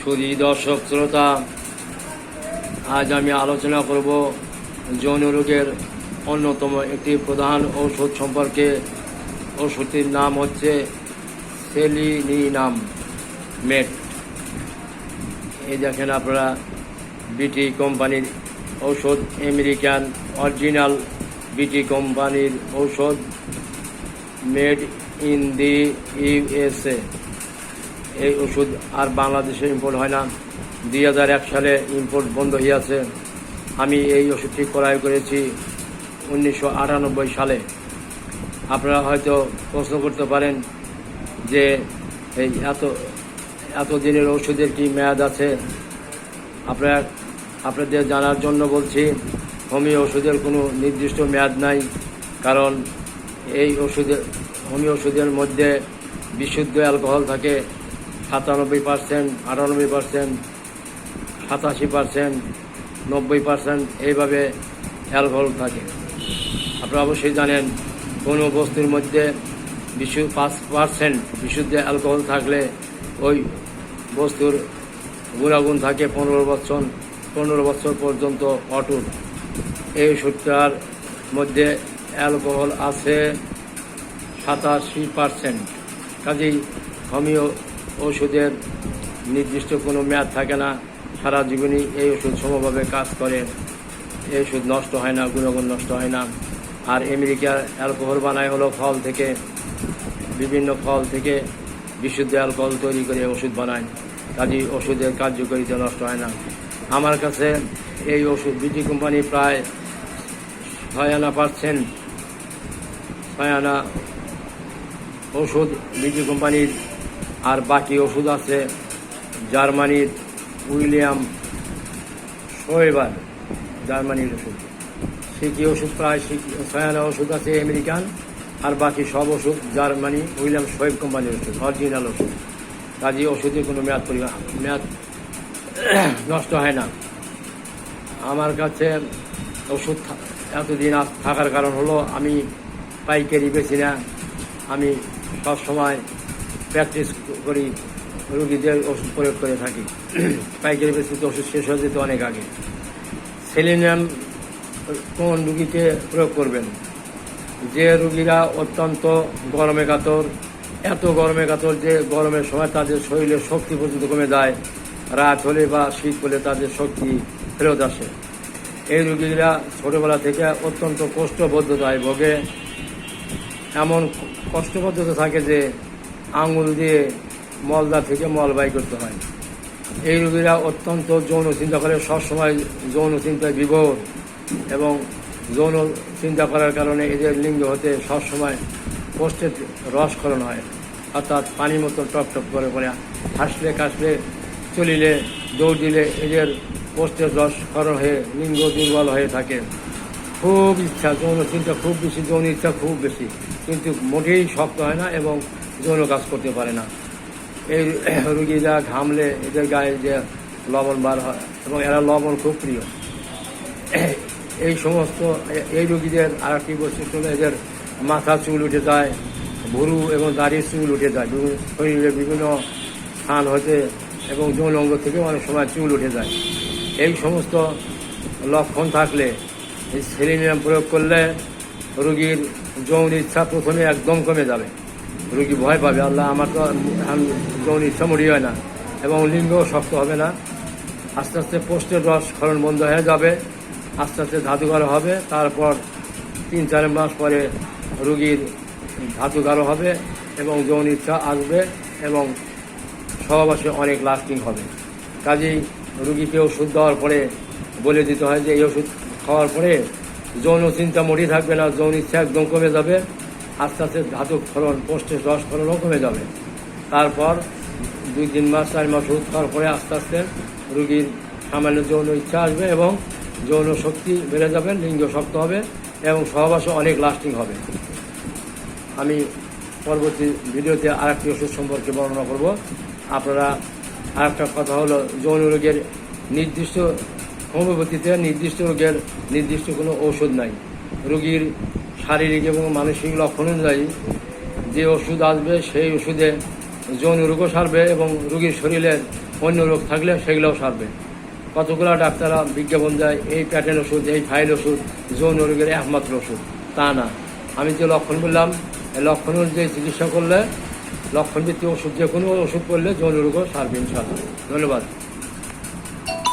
সুধী দর্শক শ্রোতা, আজ আমি আলোচনা করব যৌন রোগের অন্যতম একটি প্রধান ঔষধ সম্পর্কে। ওষুধটির নাম হচ্ছে সেলিনিয়াম মেট। এই দেখেন আপনারা, বিটি কোম্পানির ঔষধ, আমেরিকান অরিজিনাল বিটি কোম্পানির ঔষধ, মেড ইন দি ইউএসএ। এই ওষুধ আর বাংলাদেশে ইম্পোর্ট হয় না। 2001 সালে ইম্পোর্ট বন্ধ হয়েছে। আমি এই ওষুধটি ক্রয় করেছি 1998 সালে। আপনারা হয়তো প্রশ্ন করতে পারেন যে এই এত দিনের ওষুধের কি মেয়াদ আছে? আপনাদের জানার জন্য বলছি, হোমিও ওষুধের কোনো নির্দিষ্ট মেয়াদ নাই। কারণ এই হোমিও ওষুধের মধ্যে বিশুদ্ধ অ্যালকোহল থাকে 97%, 98%, 87%, 90%, এইভাবে অ্যালকোহল থাকে। আপনারা অবশ্যই জানেন, কোনো বস্তুর মধ্যে 5% বিশুদ্ধ অ্যালকোহল থাকলে ওই বস্তুর গুণাগুণ থাকে 15 বছর পর্যন্ত অটুট। এই ওষুধটার মধ্যে অ্যালকোহল আছে 87%। কাজেই হোমিও ওষুধের নির্দিষ্ট কোনো মেয়াদ থাকে না। সারা জীবনই এই ওষুধ সমভাবে কাজ করে। এই ওষুধ নষ্ট হয় না, গুণাগুণ নষ্ট হয় না। আর আমেরিকার অ্যালকোহল বানায় হলো ফল থেকে, বিভিন্ন ফল থেকে বিশুদ্ধ অ্যালকোহল তৈরি করে ওষুধ বানায়। কাজেই ওষুধের কার্যকারিতা নষ্ট হয় না। আমার কাছে এই ওষুধ বিটি কোম্পানি প্রায় 6% ওষুধ বিটি কোম্পানির। আর বাকি ওষুধ আছে জার্মানির উইলিয়াম শোয়েবার, জার্মানির ওষুধ। সিকি ওষুধ প্রায় 6 ওষুধ আছে আমেরিকান। আর বাকি সব ওষুধ জার্মানি উইলিয়াম শোয়েব কোম্পানির ওষুধ, অরিজিনাল ওষুধ। কাজে ওষুধের কোনো মেয়াদ নষ্ট হয় না। আমার কাছে ওষুধ এতদিন থাকার কারণ হলো আমি পাইকারি বেশি না। আমি সবসময় প্র্যাকটিস করি, রুগীদের ওষুধ প্রয়োগ করে থাকি। পাইকারি বেশিতে ওষুধ শেষ হয়ে যেত অনেক আগে। সেলিনিয়াম কোন রুগীকে প্রয়োগ করবেন? যে রুগীরা অত্যন্ত গরমে কাতর, এত গরমে কাতর যে গরমের সময় তাদের শরীরের শক্তি পর্যন্ত কমে যায়, রাত হলে বা শীত হলে তাদের শক্তি ফেরত আসে। এই রুগীরা ছোটোবেলা থেকে অত্যন্ত কোষ্ঠবদ্ধতায় ভোগে। এমন কষ্টবদ্ধতা থাকে যে আঙুল দিয়ে মলদা থেকে মল বাই করতে হয়। এই রোগীরা অত্যন্ত যৌন চিন্তা করে, সবসময় যৌন চিন্তায় বিভোর, এবং যৌন চিন্তা করার কারণে এদের লিঙ্গ হতে সবসময় কোষ্ঠের রসক্ষরণ হয়। অর্থাৎ পানির মতো টপ টপ করে পড়ে, হাসলে কাশলে চলিলে দৌড় দিলে এদের কোষ্ঠের রসক্ষরণ হয়ে লিঙ্গ দুর্বল হয়ে থাকে। খুব ইচ্ছা, যৌন চিন্তা খুব বেশি, যৌন ইচ্ছা খুব বেশি, কিন্তু মোটেই শক্ত হয় না এবং যৌন কাজ করতে পারে না। এই রুগীরা ঘামলে এদের গায়ে যে লবণ বার হয়, এবং এরা লবণ খুব প্রিয়। এই রুগীদের আর একটি বৈশিষ্ট্য হলো এদের মাথা চুল উঠে যায়, ভুরু এবং দাড়ির চুল উঠে যায়, শরীরে বিভিন্ন স্থান হতে এবং যৌন অঙ্গ থেকে অনেক সময় চুল উঠে যায়। এই সমস্ত লক্ষণ থাকলে এই সেলিনিয়াম প্রয়োগ করলে রুগীর যৌন ইচ্ছা প্রথমে একদম কমে যাবে। রুগী ভয় পাবে, আল্লাহ আমার তো যৌন ইচ্ছা মরি হয় না, এবং লিঙ্গও শক্ত হবে না। আস্তে আস্তে কোষ্ঠের রসক্ষরণ বন্ধ হয়ে যাবে, আস্তে আস্তে ধাতু গাঢ় হবে। তারপর 3-4 মাস পরে রুগীর ধাতু গাঢ় হবে এবং যৌন ইচ্ছা আসবে, এবং সহবাসে অনেক লাস্টিং হবে। কাজেই রুগীকে ওষুধ দেওয়ার পরে বলে দিতে হয় যে এই ওষুধ খাওয়ার পরে যৌন চিন্তা মোটেই থাকবে না, যৌন ইচ্ছা একদম কমে যাবে, আস্তে আস্তে ধাতু ক্ষরণ, কোষ্ঠের রসক্ষরণও কমে যাবে। তারপর 2-3 মাস 4 মাস ওষুধ খাওয়ার পরে আস্তে আস্তে রুগীর সামান্য যৌন ইচ্ছা আসবে এবং যৌন শক্তি বেড়ে যাবে, লিঙ্গ শক্ত হবে এবং সহবাসও অনেক লাস্টিং হবে। আমি পরবর্তী ভিডিওতে আরেকটি ওষুধ সম্পর্কে বর্ণনা করব। আপনারা আরেকটা কথা হলো, যৌন রোগের নির্দিষ্ট হোমিওপ্যাথিতে নির্দিষ্ট রোগের নির্দিষ্ট কোনো ঔষধ নাই। রোগীর শারীরিক এবং মানসিক লক্ষণ অনুযায়ী যে ওষুধ আসবে সেই ওষুধে যৌন রোগও সারবে এবং রোগীর শরীরের অন্য রোগ থাকলে সেগুলোও সারবে। কতগুলো ডাক্তাররা বিজ্ঞাপন দেয় এই প্যাটার্ন ওষুধ, এই ফাইল ওষুধ যৌন রোগের একমাত্র ওষুধ, তা না। আমি যে লক্ষণ বললাম, এই লক্ষণ অনুযায়ী চিকিৎসা করলে, লক্ষণভিত্তিক ওষুধ যে কোনো ওষুধ করলে যৌন রোগও সারবে ইনশাআল্লাহ। ধন্যবাদ।